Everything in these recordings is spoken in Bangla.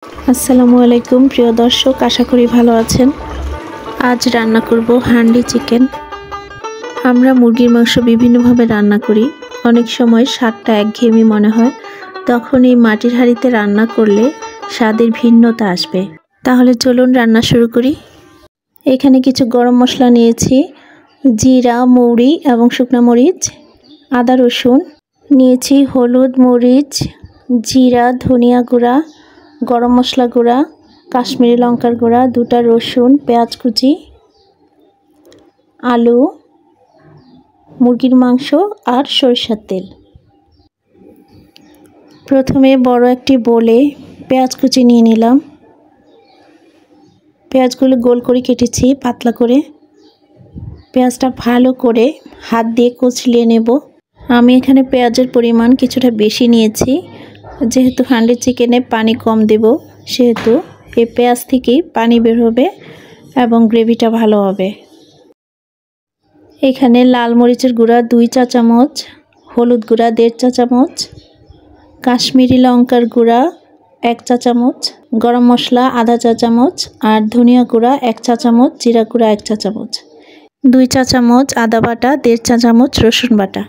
আসসালামু আলাইকুম প্রিয় দর্শক, আশা করি ভালো আছেন। আজ রান্না করব হান্ডি চিকেন। আমরা মুরগির মাংস বিভিন্নভাবে রান্না করি, অনেক সময় স্বাদটা একঘেয়েমি মনে হয়, তখন এই মাটির হাঁড়িতে রান্না করলে স্বাদের ভিন্নতা আসবে। তাহলে চলুন রান্না শুরু করি। এখানে কিছু গরম মশলা নিয়েছি, জিরা, মৌরি এবং শুকনো মরিচ, আদা রসুন নিয়েছি, হলুদ, মরিচ, জিরা, ধনিয়া গুঁড়া, গরম মশলা গুঁড়া, কাশ্মীরি লঙ্কার গুঁড়া, 2টা রসুন, পেঁয়াজ কুচি, আলু, মুরগির মাংস আর সরিষার তেল। প্রথমে বড় একটি বোলে পেঁয়াজ কুচি নিয়ে নিলাম। পেঁয়াজগুলো গোল করে কেটেছি পাতলা করে। পেঁয়াজটা ভালো করে হাত দিয়ে কুচলিয়ে নেব। আমি এখানে পেঁয়াজের পরিমাণ কিছুটা বেশি নিয়েছি, যেহেতু হান্ডি চিকেনে পানি কম দেব, সেহেতু এই পেঁয়াজ থেকেই পানি বের হবে এবং গ্রেভিটা ভালো হবে। এখানে লাল মরিচের গুঁড়া 2 চা চামচ, হলুদ গুঁড়া 1.5 চা চামচ, কাশ্মীরি লঙ্কার গুঁড়া 1 চা চামচ, গরম মশলা আধা চা চামচ আর ধনিয়া গুঁড়া 1 চা চামচ, জিরা গুঁড়া 1 চা চামচ, 2 চা চামচ আদা বাটা, 1.5 চা চামচ রসুন বাটা,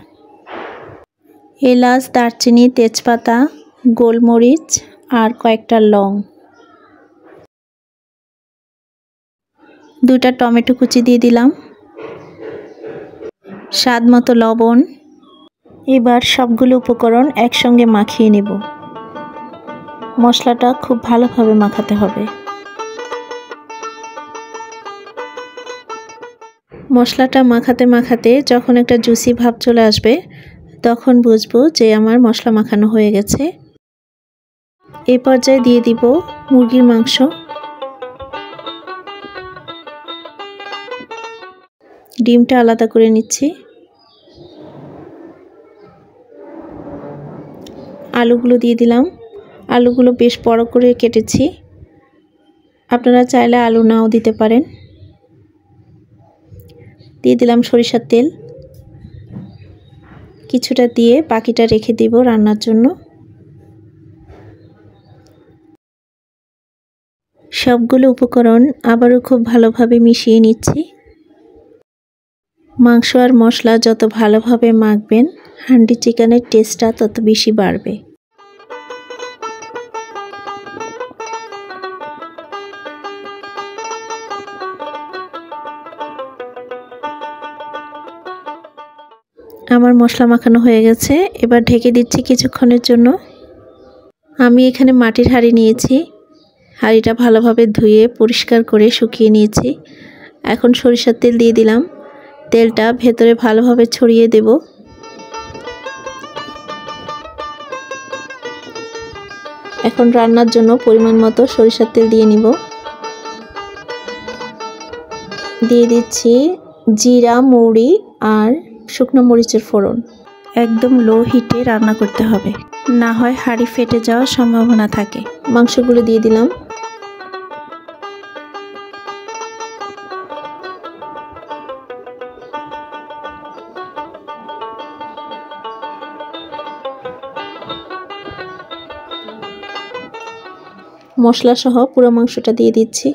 এলাচ, দারচিনি, তেজপাতা, গোলমরিচ আর কয়েকটা লং, 2টা টমেটো কুচি দিয়ে দিলাম, স্বাদ মতো লবণ। এবার সবগুলো উপকরণ একসঙ্গে মাখিয়ে নেব। মশলাটা খুব ভালোভাবে মাখাতে হবে। মশলাটা মাখাতে মাখাতে যখন একটা জুসি ভাব চলে আসবে, তখন বুঝবো যে আমার মশলা মাখানো হয়ে গেছে। এই পর্যায়ে দিয়ে দিব মুরগির মাংস। ডিমটা আলাদা করে নিচ্ছি। আলুগুলো দিয়ে দিলাম। আলুগুলো বেশ বড় করে কেটেছি, আপনারা চাইলে আলু নাও দিতে পারেন। দিয়ে দিলাম সরিষার তেল, কিছুটা দিয়ে বাকিটা রেখে দিব রান্নার জন্য। সবগুলো উপকরণ আবারও খুব ভালোভাবে মিশিয়ে নিচ্ছি। মাংস আর মশলা যত ভালোভাবে মাখবেন, হান্ডি চিকেনের টেস্টটা তত বেশি বাড়বে। আমার মশলা মাখানো হয়ে গেছে, এবার ঢেকে দিচ্ছি কিছুক্ষণের জন্য। আমি এখানে মাটির হাঁড়ি নিয়েছি, হাঁড়িটা ভালোভাবে ধুয়ে পরিষ্কার করে শুকিয়ে নিয়েছি। এখন সরিষার তেল দিয়ে দিলাম, তেলটা ভেতরে ভালোভাবে ছড়িয়ে দেব। এখন রান্নার জন্য পরিমাণ মতো সরিষার তেল দিয়ে নিব। দিয়ে দিচ্ছি জিরা, মৌরি আর শুকনো মরিচের ফোড়ন। একদম লো হিটে রান্না করতে হবে, না হয় হাঁড়ি ফেটে যাওয়ার সম্ভাবনা থাকে। মাংসগুলো দিয়ে দিলাম। মশলা সহ পুরো মাংসটা দিয়ে দিচ্ছি।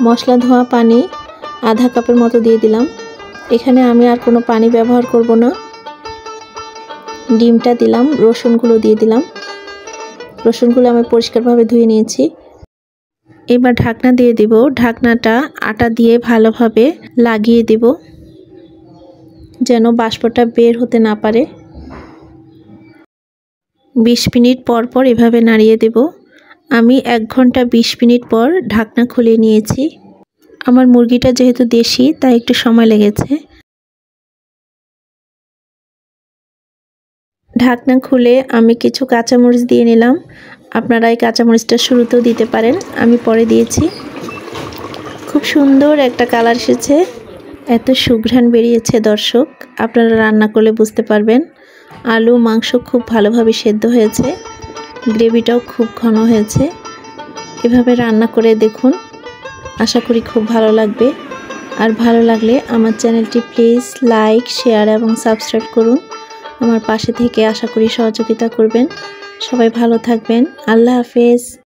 মশলা ধোয়া পানি আধা কাপের মতো দিয়ে দিলাম। এখানে আমি আর কোনো পানি ব্যবহার করব না। ডিমটা দিলাম, রসুনগুলো দিয়ে দিলাম। রসুনগুলো আমি পরিষ্কারভাবে ধুয়ে নিয়েছি। এবার ঢাকনা দিয়ে দিব। ঢাকনাটা আটা দিয়ে ভালোভাবে লাগিয়ে দেব, যেন বাষ্পটা বের হতে না পারে। 20 মিনিট পর পর এভাবে নাড়িয়ে দেব। আমি 1 ঘন্টা 20 মিনিট পর ঢাকনা খুলে নিয়েছি। আমার মুরগিটা যেহেতু দেশি, তাই একটু সময় লেগেছে। ঢাকনা খুলে আমি কিছু কাঁচামরিচ দিয়ে নিলাম। আপনারা এই কাঁচামরিচটা শুরুতেও দিতে পারেন, আমি পরে দিয়েছি। খুব সুন্দর একটা কালার এসেছে, এত সুঘ্রাণ বেরিয়েছে দর্শক, আপনারা রান্না করলে বুঝতে পারবেন। আলু মাংস খুব ভালোভাবে সেদ্ধ হয়েছে, গ্রেভিটাও খুব ঘন হয়েছে। এভাবে রান্না করে দেখুন, আশা করি খুব ভালো লাগবে। আর ভালো লাগলে আমার চ্যানেলটি প্লিজ লাইক, শেয়ার এবং সাবস্ক্রাইব করুন। আমার পাশে থেকে আশা করি সহযোগিতা করবেন। সবাই ভালো থাকবেন। আল্লাহ হাফেজ।